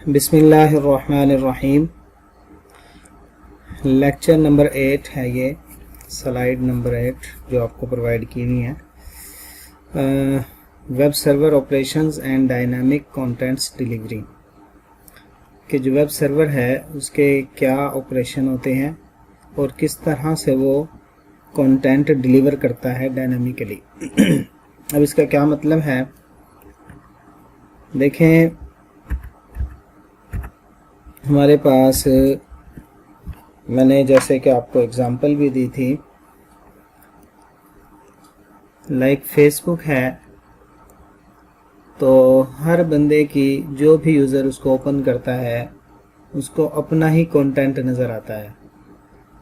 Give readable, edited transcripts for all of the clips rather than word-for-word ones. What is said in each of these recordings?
बिस्मिल्लाहिर्रहमानिर्रहीम। Lecture number 8 है ये, स्लाइड नंबर 8 जो आपको प्रोवाइड की हुई है। Web server operations and dynamic contents delivery कि जो वेब सर्वर है उसके क्या ऑपरेशन होते हैं और किस तरह से वो कंटेंट डिलीवर करता है डायनामिकली। अब इसका क्या मतलब है, देखें हमारे पास मैंने जैसे कि आपको एग्जांपल भी दी थी, लाइक फेसबुक है तो हर बंदे की जो भी यूज़र उसको ओपन करता है उसको अपना ही कंटेंट नज़र आता है।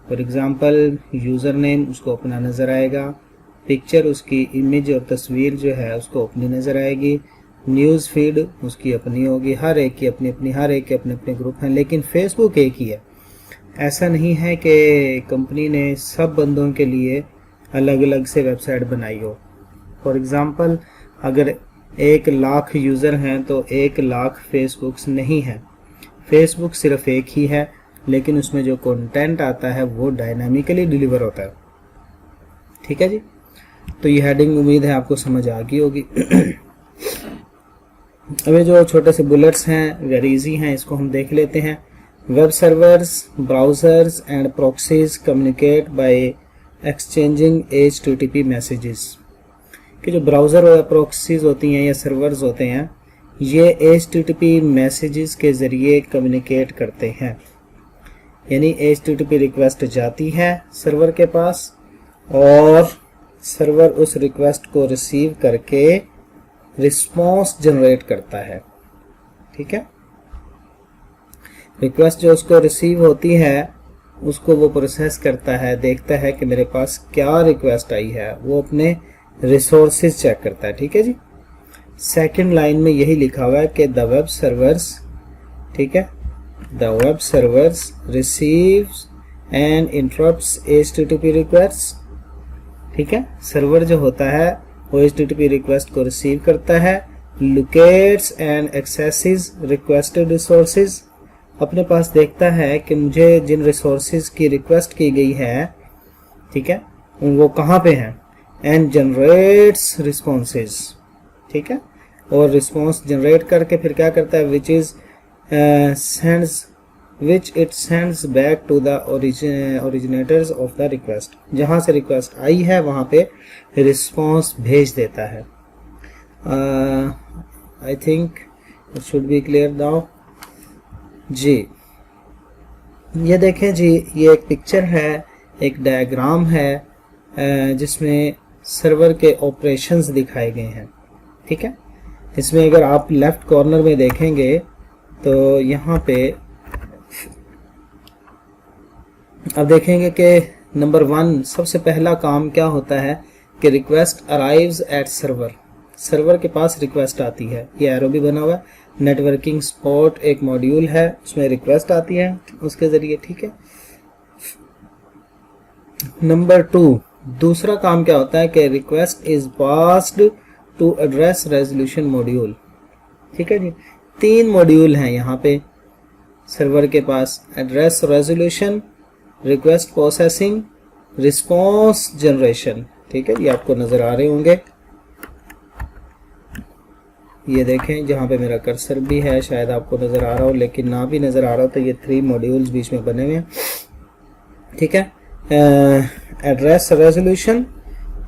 फॉर एग्ज़ाम्पल यूज़र नेम उसको अपना नज़र आएगा, पिक्चर उसकी इमेज और तस्वीर जो है उसको अपनी नज़र आएगी, न्यूज़ फीड उसकी अपनी होगी, हर एक की अपनी अपनी, हर एक के अपने अपने ग्रुप हैं। लेकिन फेसबुक एक ही है। ऐसा नहीं है कि कंपनी ने सब बंदों के लिए अलग अलग से वेबसाइट बनाई हो। फॉर एग्ज़ाम्पल अगर 1,00,000 यूज़र हैं तो 1,00,000 फेसबुक्स नहीं है। फेसबुक सिर्फ एक ही है, लेकिन उसमें जो कंटेंट आता है वो डायनामिकली डिलीवर होता है। ठीक है जी, तो ये हेडिंग उम्मीद है आपको समझ आ गई होगी। अभी जो छोटे से बुलेट्स हैं वेरी इजी हैं, इसको हम देख लेते हैं। Web servers, browsers and proxies communicate by exchanging HTTP messages. कि जो ब्राउज़र और प्रॉक्सीज होती हैं या सर्वर्स होते हैं, ये HTTP मैसेजेस के ज़रिए कम्युनिकेट करते हैं। यानी HTTP रिक्वेस्ट जाती है सर्वर के पास और सर्वर उस रिक्वेस्ट को रिसीव करके रिस्पॉन्स जनरेट करता है। ठीक है, रिक्वेस्ट जो उसको रिसीव होती है उसको वो प्रोसेस करता है, देखता है कि मेरे पास क्या रिक्वेस्ट आई है, वो अपने रिसोर्सेज चेक करता है। ठीक है जी, सेकंड लाइन में यही लिखा हुआ है कि द वेब सर्वर्स, ठीक है, the web servers receives and interrupts HTTP request. ठीक है, सर्वर जो होता है वो HTTP रिक्वेस्ट को रिसीव करता है, locates and axes requested resources, अपने पास देखता है कि मुझे जिन रिसोर्सेज की रिक्वेस्ट की गई है, ठीक है, वो कहाँ पे हैं, एंड जनरेट्स रिस्पॉन्सेज। ठीक है, और रिस्पॉन्स जनरेट करके फिर क्या करता है, which it sends back to the originators of the request। जहाँ से रिक्वेस्ट आई है वहाँ पे रिस्पॉन्स भेज देता है। I think it should be clear now जी। ये देखें जी, ये एक पिक्चर है, एक डायग्राम है जिसमें सर्वर के ऑपरेशंस दिखाए गए हैं। ठीक है, इसमें अगर आप लेफ्ट कॉर्नर में देखेंगे तो यहाँ पे अब देखेंगे कि नंबर 1 सबसे पहला काम क्या होता है कि request arrives eight server. Server के पास रिक्वेस्ट आती है, ये एरो भी बना हुआ है। नेटवर्किंग स्पॉट एक मॉड्यूल है, उसमें रिक्वेस्ट आती है उसके ज़रिए। ठीक है, नंबर 2 दूसरा काम क्या होता है कि request is passed to address resolution module. ठीक है जी, 3 मॉड्यूल हैं यहाँ पे सर्वर के पास, address resolution, request processing, response generation. ठीक है, ये आपको नज़र आ रहे होंगे। ये देखें जहाँ पे मेरा कर्सर भी है, शायद आपको नज़र आ रहा हो, लेकिन ना भी नज़र आ रहा हो तो ये 3 मॉड्यूल्स बीच में बने हुए हैं। ठीक है, address resolution,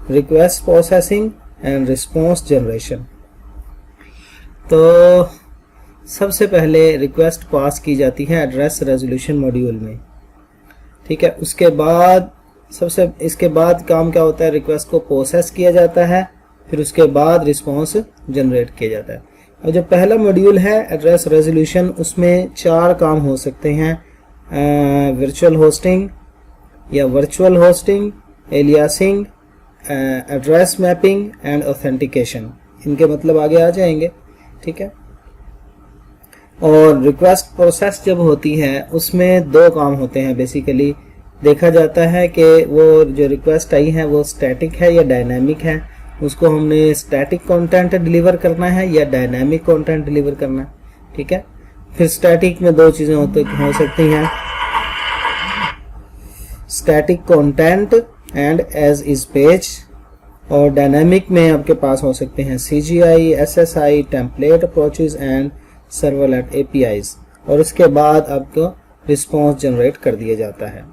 request processing and response generation. तो सबसे पहले रिक्वेस्ट पास की जाती है एड्रेस रेजोल्यूशन मॉड्यूल में। ठीक है, उसके बाद इसके बाद काम क्या होता है, रिक्वेस्ट को प्रोसेस किया जाता है, फिर उसके बाद रिस्पॉन्स जनरेट किया जाता है। और जो पहला मॉड्यूल है एड्रेस रेजोल्यूशन, उसमें 4 काम हो सकते हैं, वर्चुअल होस्टिंग या virtual hosting, aliasing, address mapping and authentication. इनके मतलब आगे आ जाएंगे। ठीक है, और रिक्वेस्ट प्रोसेस जब होती है उसमें 2 काम होते हैं बेसिकली। देखा जाता है कि वो जो रिक्वेस्ट आई है वो स्टैटिक है या डायनामिक है, उसको हमने स्टैटिक कंटेंट डिलीवर करना है या डायनामिक कंटेंट डिलीवर करना है। ठीक है, फिर स्टैटिक में दो चीज़ें हो सकती हैं, static content and as is page, और डायनामिक में आपके पास हो सकते हैं CGI, SSI, template approaches and servlet APIs, और उसके बाद आपको रिस्पॉन्स जनरेट कर दिया जाता है।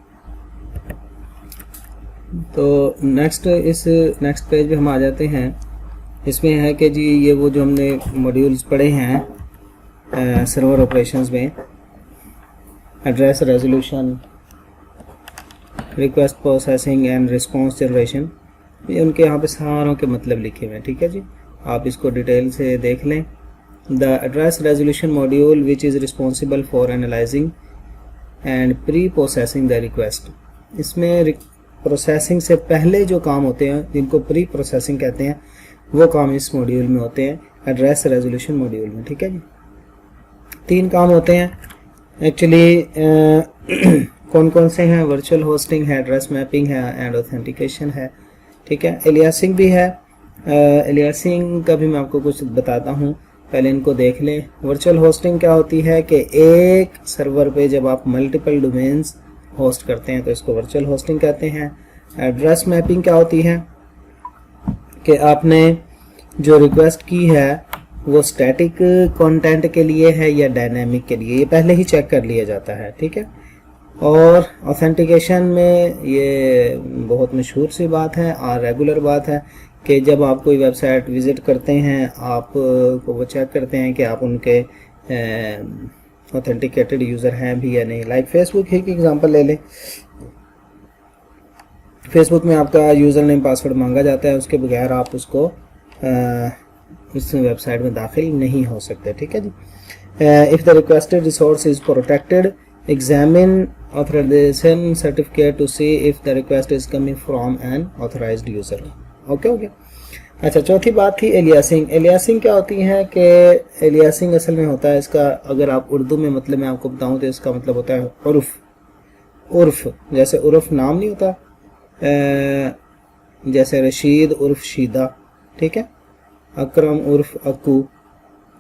तो नेक्स्ट पेज पे हम आ जाते हैं। इसमें है कि जी ये वो जो हमने मॉड्यूल्स पढ़े हैं सर्वर ऑपरेशंस में, address resolution, request processing and response generation, ये उनके यहाँ पे सारों के मतलब लिखे हुए हैं। ठीक है जी, आप इसको डिटेल से देख लें। The address resolution module which is responsible for analysing and pre processing the request. इसमें प्रोसेसिंग से पहले जो काम होते हैं, जिनको प्री प्रोसेसिंग कहते हैं, वो काम इस मॉड्यूल में होते हैं, एड्रेस रेजोल्यूशन मॉड्यूल में। ठीक है जी, 3 काम होते हैं एक्चुअली। कौन कौन से हैं? वर्चुअल होस्टिंग है, एड्रेस मैपिंग है एंड ऑथेंटिकेशन है। ठीक है, एलियासिंग भी है। एलियासिंग का भी मैं आपको कुछ बताता हूँ, पहले इनको देख लें। वर्चुअल होस्टिंग क्या होती है कि एक सर्वर पे जब आप मल्टीपल डोमेन्स होस्ट करते हैं तो इसको वर्चुअल होस्टिंग कहते हैं। एड्रेस मैपिंग क्या होती है कि आपने जो रिक्वेस्ट की है वो स्टैटिक कंटेंट के लिए है या डायनामिक के लिए, ये पहले ही चेक कर लिया जाता है। ठीक है, और ऑथेंटिकेशन में ये बहुत मशहूर सी बात है और रेगुलर बात है कि जब आप कोई वेबसाइट विज़िट करते हैं, आप को वो चेक करते हैं कि आप उनके ऑथेंटिकेटेड यूज़र हैं भी या नहीं। लाइक फेसबुक ही की एग्जांपल ले लें। फेसबुक में आपका यूज़र नेम पासवर्ड मांगा जाता है, उसके बगैर आप उसको इस वेबसाइट में दाखिल नहीं हो सकते। ठीक है जी। If the requested resource is protected, examine authorization certificate to see if the request is coming from an authorized user. Okay. अच्छा, चौथी बात थी एलियासिंग। एलियासिंग क्या होती है कि एलियासिंग असल में होता है, इसका अगर आप उर्दू में मतलब मैं आपको बताऊं तो इसका मतलब होता है उर्फ। जैसे उर्फ नाम नहीं होता, जैसे रशीद उर्फ शीदा, ठीक है, अकरम उर्फ अक्कू,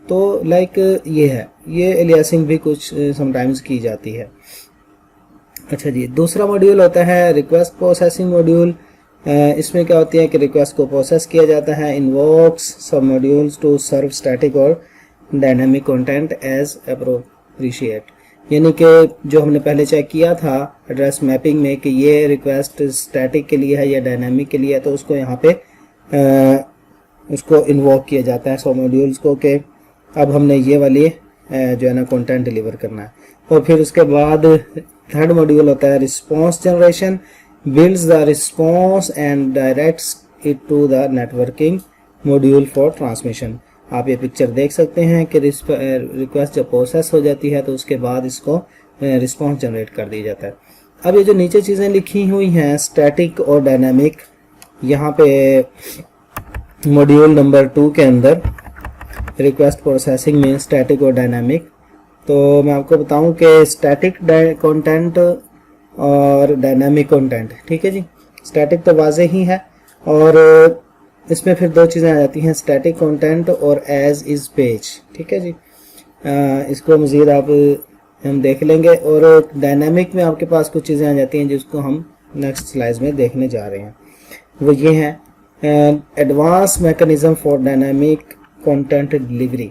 तो लाइक ये है, ये एलियासिंग भी कुछ समटाइम्स की जाती है। अच्छा जी, दूसरा मॉड्यूल होता है रिक्वेस्ट प्रोसेसिंग मॉड्यूल। इसमें क्या होती है कि रिक्वेस्ट को प्रोसेस किया जाता है, इन्वोक्स सब मॉड्यूल्स टू सर्व स्टैटिक और डायनामिक कंटेंट एज अप्रोप्रिशिएट। यानी कि जो हमने पहले चेक किया था एड्रेस मैपिंग में कि ये रिक्वेस्ट स्टैटिक के लिए है या डायनामिक के लिए है, तो उसको यहाँ पे उसको इन्वोक किया जाता है सब मॉड्यूल्स को कि अब हमने ये वाली जो है ना कंटेंट डिलीवर करना है। और फिर उसके बाद थर्ड मॉड्यूल होता है response generation, builds the response and directs it to the networking module for transmission। आप ये पिक्चर देख सकते हैं कि रिक्वेस्ट जब प्रोसेस हो जाती है तो उसके बाद इसको रिस्पॉन्स जनरेट कर दिया जाता है। अब ये जो नीचे चीज़ें लिखी हुई हैं स्टैटिक और डायनामिक, यहाँ पे मॉड्यूल नंबर 2 के अंदर रिक्वेस्ट प्रोसेसिंग में स्टैटिक और डायनामिक, तो मैं आपको बताऊं कि स्टैटिक कंटेंट और डायनामिक कंटेंट, ठीक है जी। स्टैटिक तो वाज़ेह ही है, और इसमें फिर दो चीज़ें आ जाती हैं, स्टैटिक कंटेंट और एज इज़ पेज, ठीक है जी। इसको मज़ीद आप हम देख लेंगे। और डायनामिक में आपके पास कुछ चीज़ें आ जाती हैं जिसको हम नेक्स्ट स्लाइड में देखने जा रहे हैं, वो ये हैं advance mechanism for dynamic content delivery.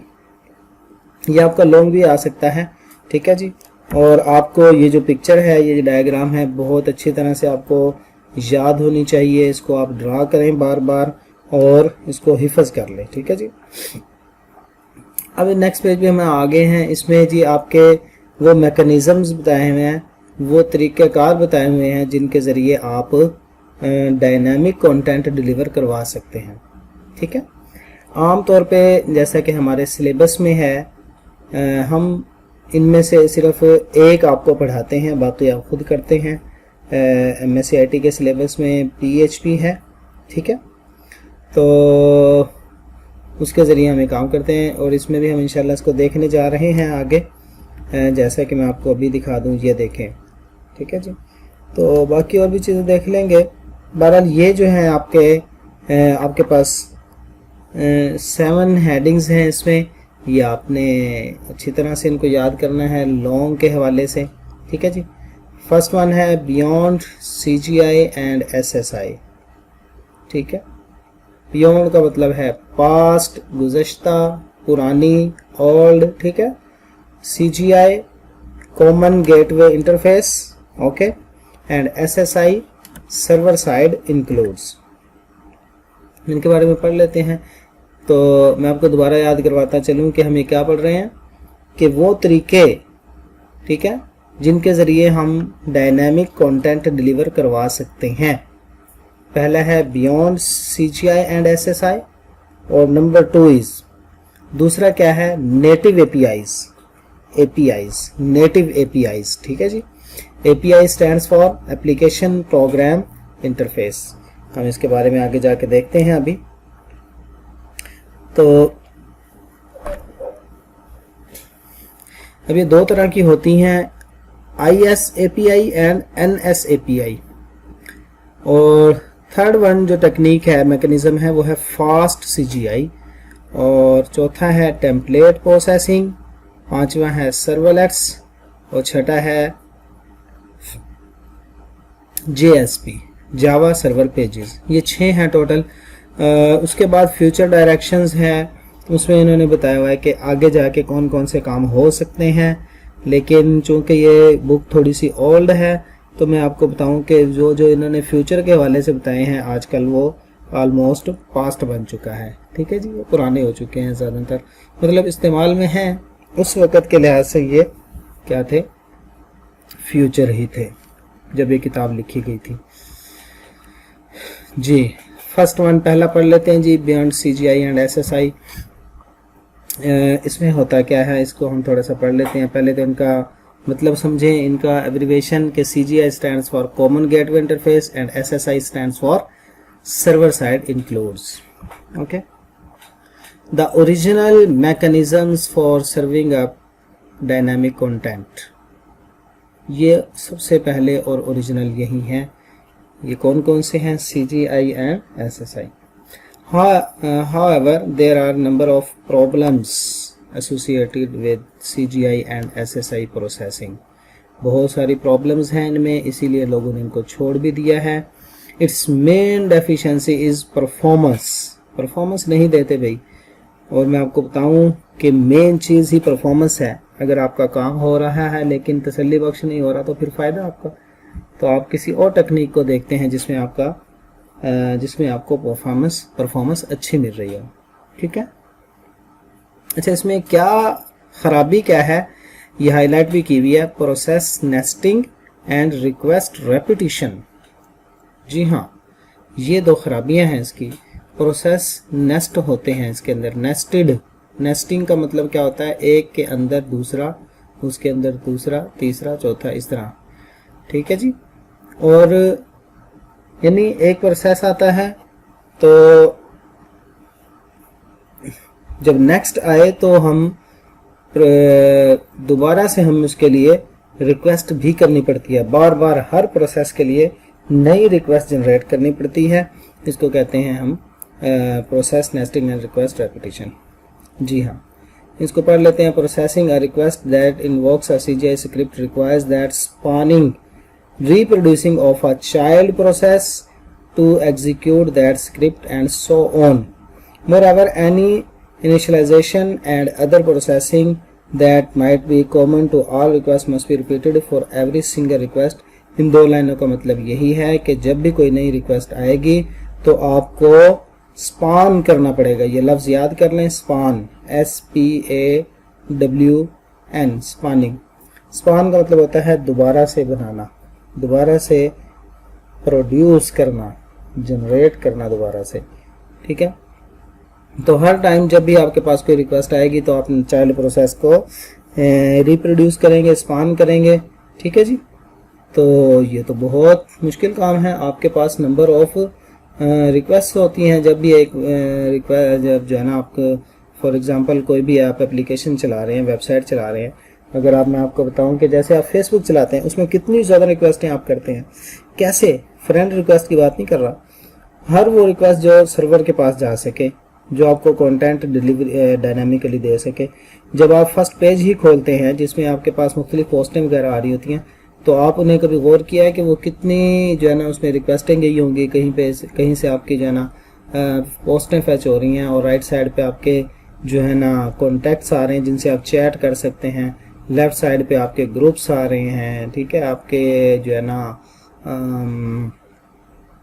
ये आपका लॉन्ग भी आ सकता है, ठीक है जी। और आपको ये जो पिक्चर है, ये जो डायग्राम है, बहुत अच्छी तरह से आपको याद होनी चाहिए। इसको आप ड्रा करें बार बार और इसको हिफज कर लें, ठीक है जी। अब नेक्स्ट पेज पे हम आगे हैं। इसमें जी आपके वो मैकेनिज़म्स बताए हुए हैं, वो तरीक़ेकार बताए हुए हैं जिनके ज़रिए आप डायनामिक कंटेंट डिलीवर करवा सकते हैं, ठीक है। आम तौर पे जैसा कि हमारे सिलेबस में है, हम इनमें से सिर्फ एक आपको पढ़ाते हैं, बाकी आप खुद करते हैं। MSc के सिलेबस में PHP है, ठीक है, तो उसके ज़रिए हम ये काम करते हैं और इसमें भी हम इंशाल्लाह इसको देखने जा रहे हैं आगे, जैसा कि मैं आपको अभी दिखा दूं, ये देखें, ठीक है जी। तो बाकी और भी चीज़ें देख लेंगे। बहरहाल ये जो है आपके पास 7 हेडिंग्स हैं इसमें। ये आपने अच्छी तरह से इनको याद करना है लॉन्ग के हवाले से, ठीक है जी। फर्स्ट वन है बियॉन्ड CGI एंड SSI, ठीक है। बियॉन्ड का मतलब है पास्ट, गुज़श्ता, पुरानी, ओल्ड, ठीक है। CGI common gateway interface, okay, and SSI server side includes. इनके बारे में पढ़ लेते हैं। तो मैं आपको दोबारा याद करवाता चलूँ कि हम ये क्या पढ़ रहे हैं कि वो तरीके, ठीक है, जिनके ज़रिए हम डायनामिक कंटेंट डिलीवर करवा सकते हैं। पहला है बियॉन्ड CGI एंड SSI और नंबर 2 इज़, दूसरा क्या है, नेटिव APIs, नेटिव APIs, ठीक है जी। API stands for application program interface. हम इसके बारे में आगे जाके देखते हैं। अब ये दो तरह की होती हैं, IS API and NS API, और थर्ड वन जो टेक्निक है, मैकेनिज्म है, वो है फास्ट CGI, और चौथा है टेम्पलेट प्रोसेसिंग, पांचवा है सर्वलेट्स, और छठा है JSP, जावा सर्वर पेजेस। ये 6 हैं टोटल। उसके बाद फ्यूचर डायरेक्शंस है, उसमें इन्होंने बताया हुआ है कि आगे जाके कौन कौन से काम हो सकते हैं, लेकिन चूंकि ये बुक थोड़ी सी ओल्ड है तो मैं आपको बताऊं कि जो जो इन्होंने फ्यूचर के हवाले से बताए हैं आजकल वो ऑलमोस्ट पास्ट बन चुका है, ठीक है जी, वो पुराने हो चुके हैं ज़्यादातर, मतलब इस्तेमाल में हैं उस वक़्त के लिहाज से। ये क्या थे, फ्यूचर ही थे जब ये किताब लिखी गई थी जी। फर्स्ट वन पहला पढ़ लेते हैं जी, बियॉन्ड CGI एंड SSI। इसमें होता क्या है, इसको हम थोड़ा सा पढ़ लेते हैं। पहले तो इनका मतलब समझें, इनका एब्रीविएशन के CGI stands for common gateway interface and SSI stands for server side includes, okay. The original mechanisms for serving up dynamic content, ये सबसे पहले और ओरिजिनल यही हैं। ये कौन कौन से हैं, CGI and SSI। However, there are number of problems associated with CGI and SSI processing. बहुत सारी प्रॉब्लम्स हैं इनमें, इसीलिए लोगों ने इनको छोड़ भी दिया है। Its main deficiency is performance. Performance नहीं देते भाई, और मैं आपको बताऊं कि मेन चीज़ ही परफॉर्मेंस है। अगर आपका काम हो रहा है लेकिन तसल्ली बख्श नहीं हो रहा तो फिर फ़ायदा आपका, तो आप किसी और टेक्निक को देखते हैं जिसमें आपको परफॉर्मेंस अच्छी मिल रही हो, ठीक है। अच्छा, इसमें क्या ख़राबी क्या है ये हाईलाइट भी की हुई है, process nesting and request repetition. जी हाँ, ये दो खराबियां हैं इसकी। प्रोसेस नेस्ट होते हैं इसके अंदर, नेस्टिंग का मतलब क्या होता है, एक के अंदर दूसरा, उसके अंदर दूसरा, तीसरा, चौथा, इस तरह, ठीक है जी। और यानी एक प्रोसेस आता है तो जब नेक्स्ट आए तो हम दोबारा से हम उसके लिए रिक्वेस्ट भी करनी पड़ती है, बार बार हर प्रोसेस के लिए नई रिक्वेस्ट जनरेट करनी पड़ती है। इसको कहते हैं हम process nesting and request repetition. जी हाँ, इसको पढ़ लेते हैं। Processing a request that invokes a CGI script requires that spawning reproducing of a child process to execute that script and so on. Moreover, any initialization and other processing that might be common to all requests must be repeated for every single request. इन दो लाइनों का मतलब यही है कि जब भी कोई नई रिक्वेस्ट आएगी तो आपको स्पान करना पड़ेगा। ये लफ्ज़ याद कर लें, स्पान, SPAWN, स्पानिंग। स्पान का मतलब होता है दोबारा से बनाना, दोबारा से प्रोड्यूस करना, जनरेट करना दोबारा से, ठीक है। तो हर टाइम जब भी आपके पास कोई रिक्वेस्ट आएगी तो आप चाइल्ड प्रोसेस को रिप्रोड्यूस करेंगे, स्पान करेंगे, ठीक है जी। तो ये तो बहुत मुश्किल काम है। आपके पास नंबर ऑफ रिक्वेस्ट होती हैं जब भी एक रिक्वेस्ट, जब जो है ना, आपको फॉर एग्जांपल कोई भी आप एप्लीकेशन चला रहे हैं, वेबसाइट चला रहे हैं, अगर मैं आपको बताऊं कि जैसे आप फेसबुक चलाते हैं उसमें कितनी ज़्यादा रिक्वेस्टें आप करते हैं, कैसे, फ्रेंड रिक्वेस्ट की बात नहीं कर रहा, हर वो रिक्वेस्ट जो सर्वर के पास जा सके, जो आपको कंटेंट डिलीवरी डायनामिकली दे सके। जब आप फर्स्ट पेज ही खोलते हैं जिसमें आपके पास मुख्तलिफ पोस्टें वगैरह आ रही होती हैं, तो आप उन्हें कभी गौर किया है कि वो कितनी जो है ना उसमें रिक्वेस्टें गई होंगी, कहीं से आपकी जो है ना पोस्टें फैच हो रही हैं, और राइट साइड पे आपके जो है ना कॉन्टैक्ट्स आ रहे हैं जिनसे आप चैट कर सकते हैं, लेफ्ट साइड पे आपके ग्रुप्स आ रहे हैं, ठीक है, आपके जो है ना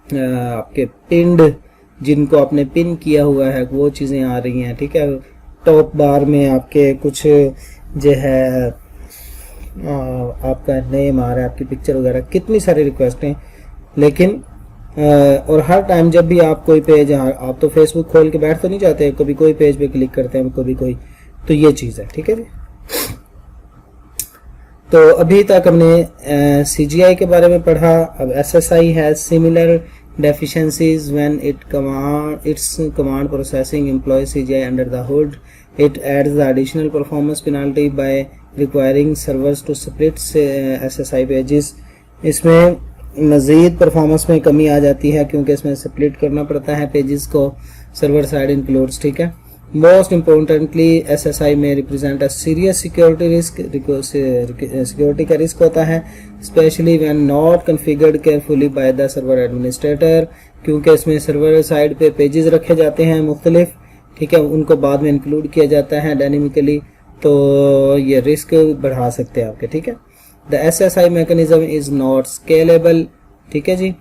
आपके पिंड जिनको आपने पिन किया हुआ है वो चीज़ें आ रही हैं, ठीक है। टॉप बार में आपके कुछ जो है आपका नेम आ रहा है, आपकी पिक्चर वगैरह, कितनी सारी रिक्वेस्टें। लेकिन और हर टाइम जब भी आप कोई पेज, आप तो फेसबुक खोल के बैठ तो नहीं जाते, कभी कोई पेज पे क्लिक करते हैं, कभी कोई, तो ये चीज़ है, ठीक है जी। तो अभी तक हमने CGI के बारे में पढ़ा। अब SSI has similar deficiencies when its command processing employs CGI under the hood. It adds the additional performance penalty by requiring servers to split SSI pages. इसमें मज़ीद परफॉर्मेंस में कमी आ जाती है क्योंकि इसमें स्प्लिट करना पड़ता है पेजेस को, सर्वर साइड इंक्लूड्स, ठीक है। मोस्ट इम्पोर्टेंटली SSI में represent a serious security risk, security का रिस्क होता है, specially when not configured carefully by the server administrator, क्योंकि इसमें सर्वर साइड पे पेजेस रखे जाते हैं मुख्तलिफ, ठीक है, उनको बाद में इंक्लूड किया जाता है डायनेमिकली, तो ये रिस्क बढ़ा सकते हैं आपके, ठीक है। The SSI mechanism is not scalable, ठीक है जी।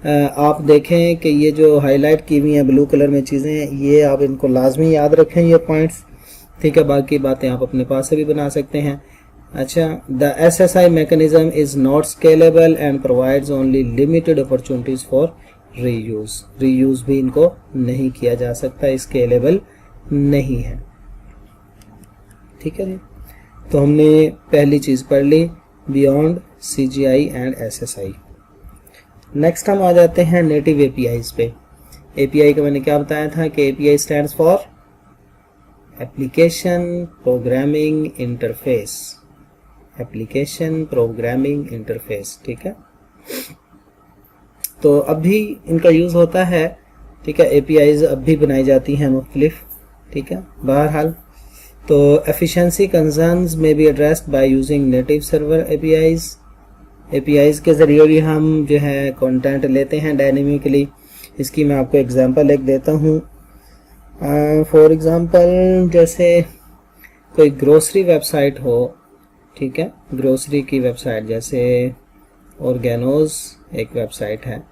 आप देखें कि ये जो हाईलाइट की हुई हैं ब्लू कलर में चीज़ें, ये आप इनको लाजमी याद रखें, ये पॉइंट्स, ठीक है। बाकी बातें आप अपने पास से भी बना सकते हैं। अच्छा, the SSI mechanism is not scalable and provides only limited opportunities for reuse. Reuse भी इनको नहीं किया जा सकता, स्केलेबल नहीं है, ठीक है जी। तो हमने पहली चीज़ पढ़ ली, beyond CGI and SSI। Next हम आ जाते हैं नेटिव APIs पे। API का मैंने क्या बताया था कि API stands for application programming interface, application programming interface, ठीक है। तो अब भी इनका यूज़ होता है, ठीक है, APIs अब भी बनाई जाती हैं मुख्तलिफ, ठीक है। बहरहाल तो एफिशिएंसी कंसर्न्स में be addressed by using native server APIs के ज़रिए भी हम जो है कंटेंट लेते हैं डायनेमिकली। इसकी मैं आपको एग्जांपल एक देता हूँ। फॉर एग्जांपल जैसे कोई ग्रोसरी वेबसाइट हो, ठीक है, ग्रोसरी की वेबसाइट जैसे ऑर्गेनोज एक वेबसाइट है,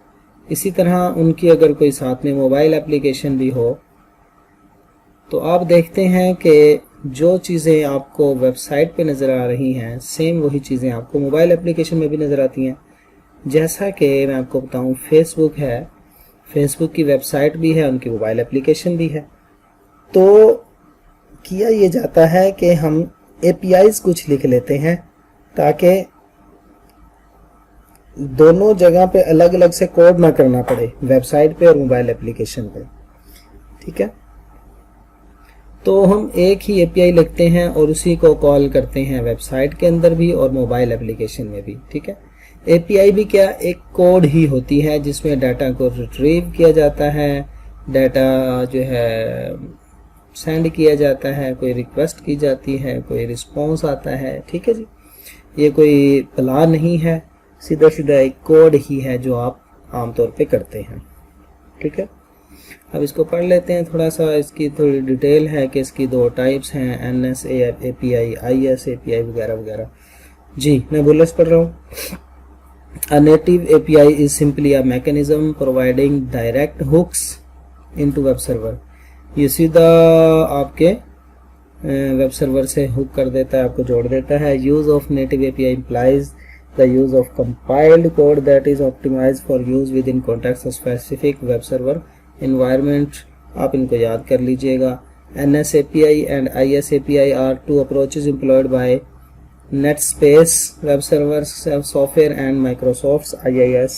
इसी तरह उनकी अगर कोई साथ में मोबाइल एप्लीकेशन भी हो, तो आप देखते हैं कि जो चीज़ें आपको वेबसाइट पे नज़र आ रही हैं सेम वही चीज़ें आपको मोबाइल एप्लीकेशन में भी नज़र आती हैं। जैसा कि मैं आपको बताऊं, फेसबुक है, फेसबुक की वेबसाइट भी है, उनकी मोबाइल एप्लीकेशन भी है। तो किया ये जाता है कि हम APIs कुछ लिख लेते हैं ताकि दोनों जगह पे अलग अलग से कोड ना करना पड़े, वेबसाइट पे और मोबाइल एप्लीकेशन पे, ठीक है। तो हम एक ही API लिखते हैं और उसी को कॉल करते हैं वेबसाइट के अंदर भी और मोबाइल एप्लीकेशन में भी, ठीक है। API भी क्या एक कोड ही होती है जिसमें डाटा को रिट्रीव किया जाता है, डाटा जो है सेंड किया जाता है, कोई रिक्वेस्ट की जाती है, कोई रिस्पॉन्स आता है, ठीक है जी। ये कोई प्लान नहीं है, सीधा सीधा एक कोड ही है जो आप आमतौर पे करते हैं, ठीक है। अब इसको पढ़ लेते हैं थोड़ा सा, इसकी थोड़ी डिटेल है कि इसकी दो टाइप्स हैं, NS API, IS API वगैरह वगैरह। जी मैं बुलेट्स पढ़ रहा हूँ। A native API is simply a mechanism providing direct hooks into web server। ये सीधा आपके वेब सर्वर से हुक कर देता है, आपको जोड़ देता है। Use of native API implies the use of compiled code that is optimized for use within context of specific web server environment। आप इनको याद कर लीजिएगा। NS API and IS API are two approaches employed by Netspace Web Server Software and Microsoft's IIS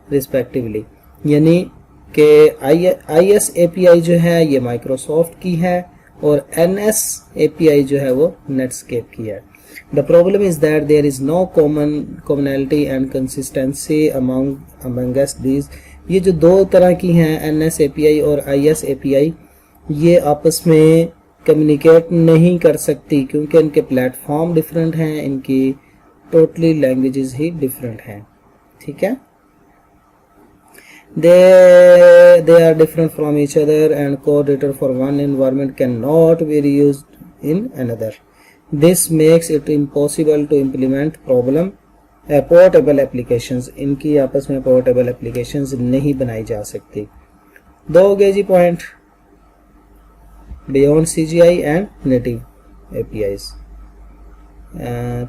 respectively। यानी कि IS API जो है ये माइक्रोसॉफ्ट की है और NS API जो है वो नेटस्केप की है। The problem is that there is no commonality and consistency amongst these। ये जो दो तरह की हैं NS API और IS API, ये आपस में कम्युनिकेट नहीं कर सकती क्योंकि इनके प्लेटफॉर्म डिफरेंट हैं, इनकी टोटली लैंग्वेजेस ही डिफरेंट हैं। ठीक है, they are different from each other and code written for one environment cannot be reused in another. This makes it impossible to implement portable applications. इनकी आपस में portable applications नहीं बनाई जा सकती। दो हो गए जी point, beyond CGI and native APIs।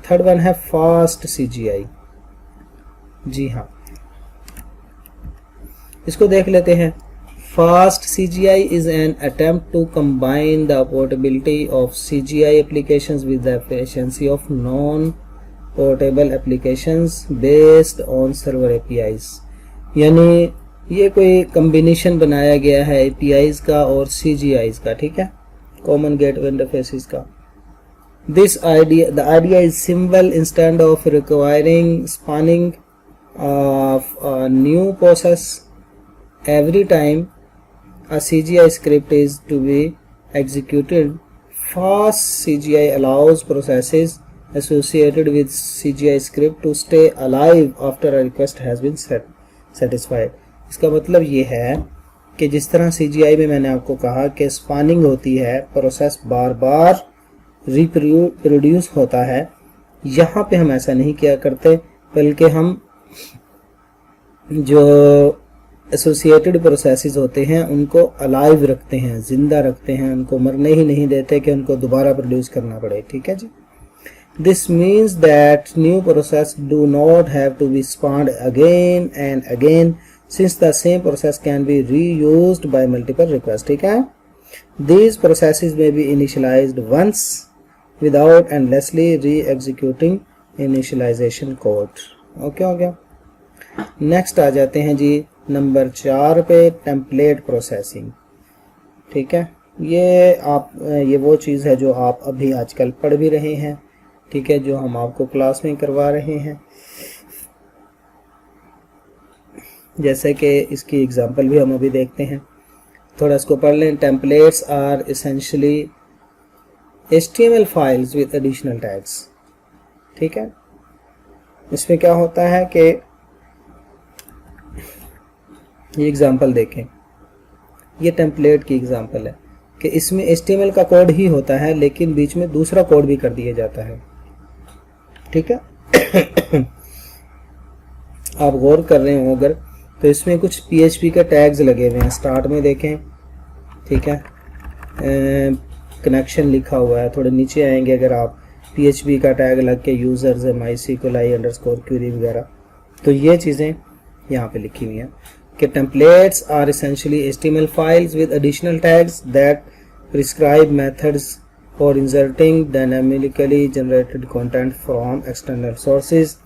Third one है फास्ट CGI। जी हाँ, इसको देख लेते हैं। Fast CGI is an attempt to combine the portability of CGI applications with the efficiency of non-portable applications based on server APIs। यानी ये कोई कम्बिनेशन बनाया गया है APIs का और CGIs का, ठीक है, कॉमन गेटवे इंटरफेसेस का। the idea is simple. Instead of requiring spawning of a new process every time a CGI script is to be executed, fast CGI allows processes associated with CGI script to stay alive after a request has been satisfied। इसका मतलब ये है कि जिस तरह CGI में मैंने आपको कहा कि स्पॉनिंग होती है, प्रोसेस बार बार रिप्रोड्यूस होता है, यहाँ पे हम ऐसा नहीं किया करते, बल्कि हम जो एसोसिएटेड प्रोसेसेस होते हैं उनको अलाइव रखते हैं, जिंदा रखते हैं, उनको मरने ही नहीं देते कि उनको दोबारा प्रोड्यूस करना पड़े। ठीक है जी। This means that new process do not have to be spawned again and again since the same process can be reused by multiple request. ठीक है, these processes may be initialized once without endlessly re-executing initialization code। Okay हो गया। Next आ जाते हैं जी number 4 पे, template processing. ठीक है, ये वो चीज़ है जो आप अभी आजकल पढ़ भी रहे हैं, ठीक है, जो हम आपको क्लास में करवा रहे हैं। जैसे कि इसकी एग्जांपल भी हम अभी देखते हैं, थोड़ा इसको पढ़ लें। Templates are essentially HTML files with additional tags. ठीक है, इसमें क्या होता है कि ये एग्जांपल देखें, ये टेम्पलेट की एग्जांपल है कि इसमें HTML का कोड ही होता है लेकिन बीच में दूसरा कोड भी कर दिया जाता है। ठीक है आप गौर कर रहे हो अगर, तो इसमें कुछ PHP के टैग्स लगे हुए हैं। स्टार्ट में देखें, ठीक है, कनेक्शन लिखा हुआ है। थोड़े नीचे आएंगे अगर आप, PHP का टैग लग के यूजर्स है MySQLi_query वगैरह, तो ये चीज़ें यहाँ पे लिखी हुई हैं कि templates are essentially HTML files with additional tags that prescribe methods for inserting dynamically generated content from external sources.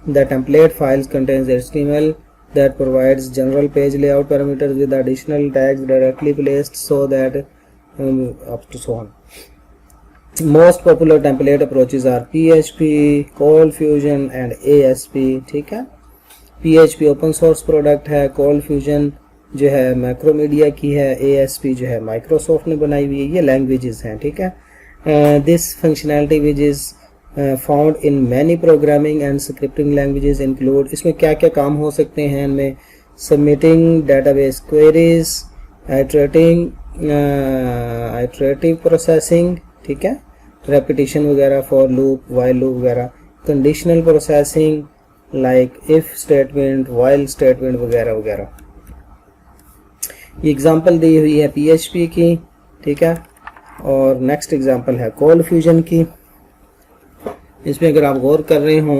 The template files contains HTML that provides general page layout parameters with additional tags directly placed so that up to so on. Most popular template approaches are PHP, ColdFusion and ASP। ठीक है, PHP open source product है, ColdFusion जो है Macromedia की है, ASP जो है Microsoft ने बनाई हुई है। ये लैंग्वेजेस हैं। ठीक है, this functionality which is found in many programming and scripting languages include. इसमें क्या क्या काम हो सकते हैं इनमें? Submitting database queries, iterative processing, ठीक है, रेपिटेशन वगैरह, फॉर लूप, वाइल लूप वगैरह, conditional processing like if statement, while statement वगैरह वगैरह। ये एग्जांपल दी हुई है PHP की। ठीक है, और नेक्स्ट एग्जांपल है ColdFusion की। इसमें अगर आप गौर कर रहे हो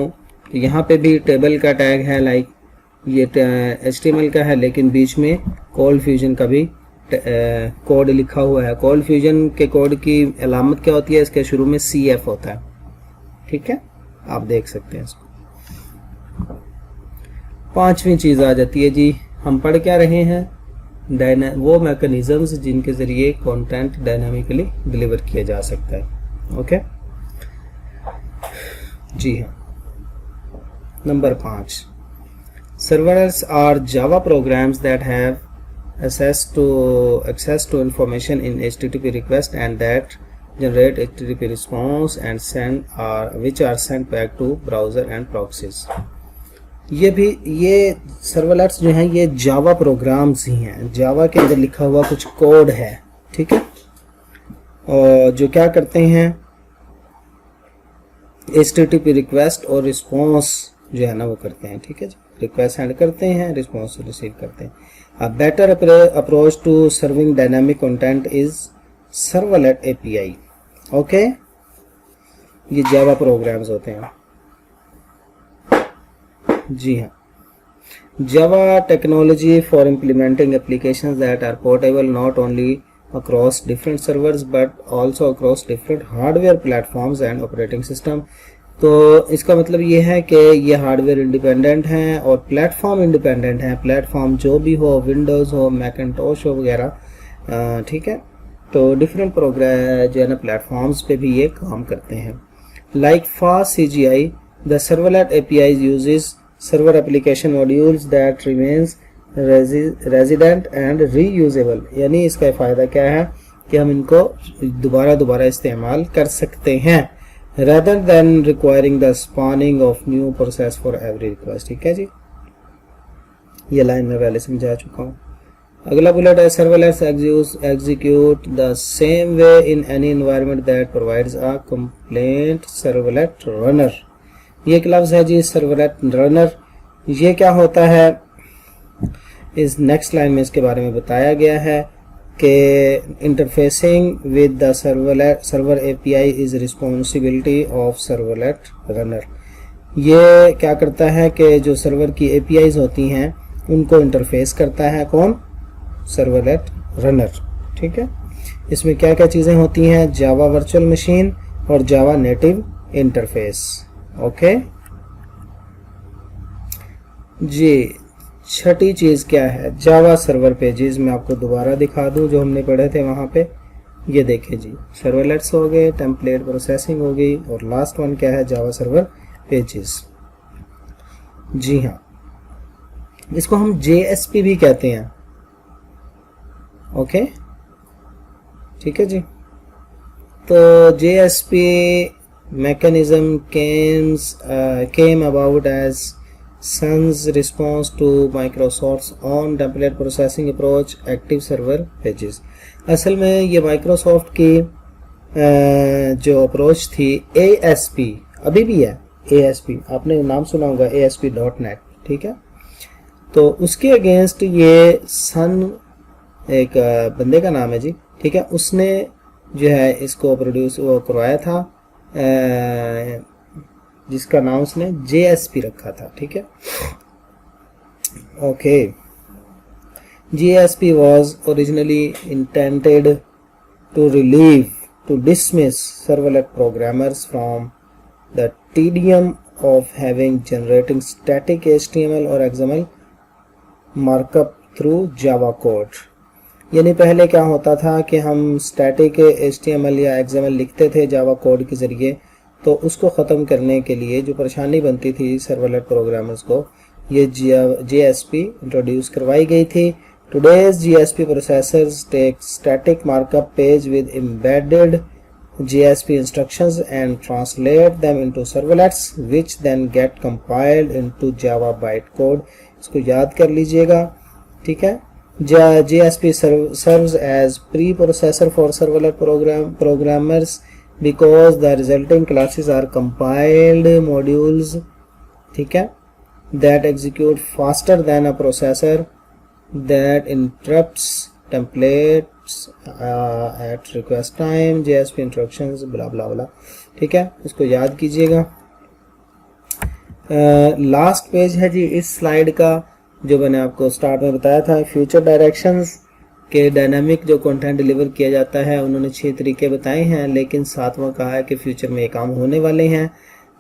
तो यहाँ पे भी टेबल का टैग है, लाइक ये HTML का है लेकिन बीच में ColdFusion का भी कोड लिखा हुआ है। ColdFusion के कोड की अलामत क्या होती है? इसके शुरू में CF होता है। ठीक है, आप देख सकते हैं इसको। पांचवी चीज़ आ जाती है जी, हम पढ़ क्या रहे हैं? वो मैकेनिज्म्स जिनके ज़रिए कंटेंट डायनामिकली डिलीवर किया जा सकता है। ओके जी हाँ। Number 5, servers are Java programs that have access to information in HTTP request and that generate HTTP response and which are sent back to browser and proxies. ये servlets जो हैं ये जावा प्रोग्राम्स ही हैं, जावा के अंदर लिखा हुआ कुछ कोड है, ठीक है, और जो क्या करते हैं HTTP रिक्वेस्ट और रिस्पॉन्स जो है ना वो करते हैं, ठीक है जी, रिक्वेस्ट सेंड करते हैं, रिस्पॉन्स रिसीव करते हैं. A better approach to serving dynamic content is servlet API. Okay, ये जावा प्रोग्राम्स होते हैं. जी हाँ, Java technology for implementing applications that are portable not only across different servers but also across different hardware platforms and operating system. तो इसका मतलब ये है कि ये हार्डवेयर इंडिपेंडेंट हैं और प्लेटफॉर्म इंडिपेंडेंट हैं. प्लेटफॉर्म जो भी हो, विंडोज़ हो, मैकिंटोश हो वगैरह, ठीक है, तो डिफरेंट प्रोग्राम जो है ना प्लेटफॉर्म्स पे भी ये काम करते हैं. Like fast CGI, the servlet API uses server application modules that remains resident and reusable. यानी इसका फ़ायदा क्या है कि हम इनको दोबारा इस्तेमाल कर सकते हैं rather than requiring the spawning of new process for every request. ठीक है जी, ये लाइन मैं पहले समझा चुका हूँ. अगला बुलेट है servlets execute the same way in any environment that provides a compliant servlet runner. ये एक लफ्ज़ है जी सर्वलेट रनर. ये क्या होता है, इस नेक्स्ट लाइन में इसके बारे में बताया गया है कि interfacing with the server API is responsibility of servlet runner. ये क्या करता है कि जो सर्वर की APIs होती हैं उनको इंटरफेस करता है कौन, सर्वलेट रनर. ठीक है, इसमें क्या क्या चीज़ें होती हैं, जावा वर्चुअल मशीन और जावा नेटिव इंटरफेस. ओके जी, छठी चीज़ क्या है, जावा सर्वर पेजेस. मैं आपको दोबारा दिखा दूं जो हमने पढ़े थे वहाँ पे. ये देखें जी, सर्वलेट्स हो गए, टेम्पलेट प्रोसेसिंग हो गई और लास्ट वन क्या है, जावा सर्वर पेजेस. जी हाँ, इसको हम JSP भी कहते हैं. ओके ठीक है जी. तो JSP mechanism came about as Sun's response to Microsoft's own template processing approach, Active Server Pages. असल में ये Microsoft की जो अप्रोच थी ASP, अभी भी है ASP, आपने नाम सुना होगा ASP.NET. ठीक है, तो उसके अगेंस्ट ये सन एक बंदे का नाम है जी, ठीक है, उसने जो है इसको प्रोड्यूस वो करवाया था, जिसका नाम उसने JSP रखा था. ठीक है, okay. JSP was originally intended to dismiss servlet programmers from the tedium of generating static HTML और XML markup through Java code. यानी पहले क्या होता था कि हम स्टैटिक HTML या XML लिखते थे जावा कोड के ज़रिए, तो उसको ख़त्म करने के लिए जो परेशानी बनती थी सर्वलेट प्रोग्रामर्स को, ये JSP इंट्रोड्यूस करवाई गई थी. Today's JSP processors take static markup page with embedded JSP instructions and translate them into servlets which then get compiled into Java byte code. इसको याद कर लीजिएगा. ठीक है, JSP serves as pre-processor for servlet programmers because the resulting classes are compiled modules, ठीक है, that execute faster than a processor that interrupts templates at request time, JSP instructions, blah blah blah. ठीक है, इसको याद कीजिएगा. Last page है जी इस slide का, जो मैंने आपको स्टार्ट में बताया था. फ्यूचर डायरेक्शंस के डायनामिक जो कंटेंट डिलीवर किया जाता है उन्होंने 6 तरीके बताए हैं, लेकिन 7वां कहा है कि फ्यूचर में ये काम होने वाले हैं.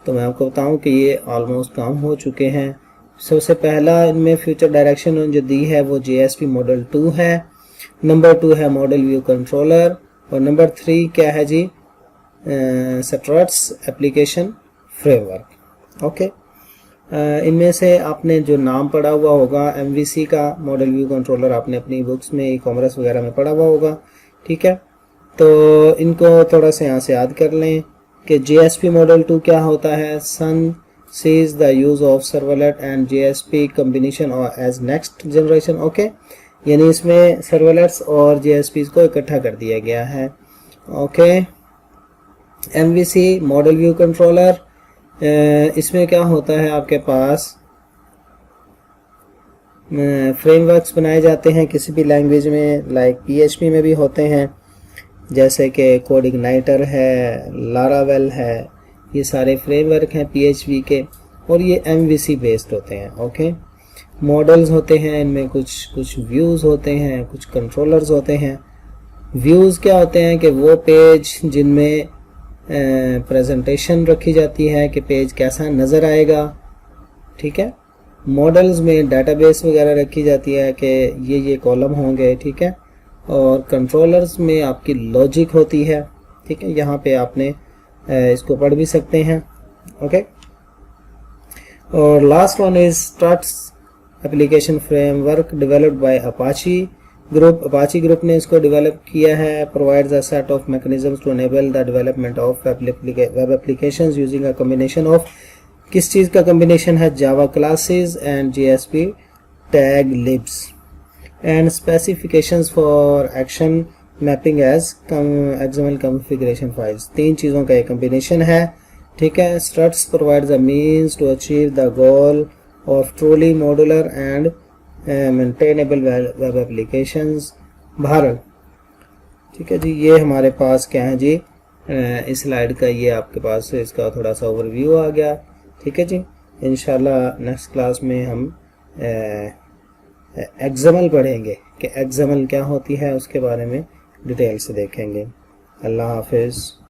तो मैं आपको बताऊं कि ये ऑलमोस्ट काम हो चुके हैं. सबसे पहला इनमें फ्यूचर डायरेक्शन जो दी है वो JSP मॉडल 2 है. नंबर 2 है मॉडल व्यू कंट्रोलर और नंबर 3 क्या है जी, स्ट्रट्स एप्लीकेशन फ्रेमवर्क. ओके, इनमें से आपने जो नाम पढ़ा हुआ होगा MVC का मॉडल व्यू कंट्रोलर, आपने अपनी बुक्स में ई-कॉमर्स वगैरह में पढ़ा हुआ होगा, ठीक है। तो इनको थोड़ा सा यहाँ से याद कर लें कि JSP मॉडल 2 क्या होता है। सन sees the use of servlet and JSP combination or as next generation, okay. यानी इसमें सर्वलेट्स और JSPs को इकट्ठा कर दिया गया है, okay. MVC model view controller, इसमें क्या होता है, आपके पास फ्रेमवर्क्स बनाए जाते हैं किसी भी लैंग्वेज में, लाइक PHP में भी होते हैं, जैसे कि कोड इग्नाइटर है, लारावेल है, ये सारे फ्रेमवर्क हैं PHP के, और ये MVC बेस्ड होते हैं, ओके। मॉडल्स होते हैं, इनमें कुछ व्यूज़ होते हैं, कुछ कंट्रोलर्स होते हैं। व्यूज़ क्या होते हैं कि वो पेज जिनमें प्रेजेंटेशन रखी जाती है कि पेज कैसा नज़र आएगा, ठीक है। मॉडल्स में डेटाबेस वगैरह रखी जाती है कि ये कॉलम होंगे, ठीक है। और कंट्रोलर्स में आपकी लॉजिक होती है, ठीक है। यहाँ पे आपने इसको पढ़ भी सकते हैं, ओके। और last one is Struts application framework developed by Apache group. Apache group ने इसको डेवलप किया है। Provides a set of mechanisms to enable the development of web applications using a combination of, किस चीज़ का कॉम्बिनेशन है, Java classes and JSP tag libs and specifications for action mapping as XML configuration files. 3 चीज़ों का एक combination है, ठीक है। Struts provides a means to achieve the goal of truly modular and maintainable web applications. Bharat, ठीक है जी। ये हमारे पास क्या है जी, इस स्लाइड का ये आपके पास इसका थोड़ा सा ओवरव्यू आ गया, ठीक है जी। इंशाल्लाह नेक्स्ट क्लास में हम XML पढ़ेंगे कि XML क्या होती है, उसके बारे में डिटेल से देखेंगे। अल्लाह हाफिज़।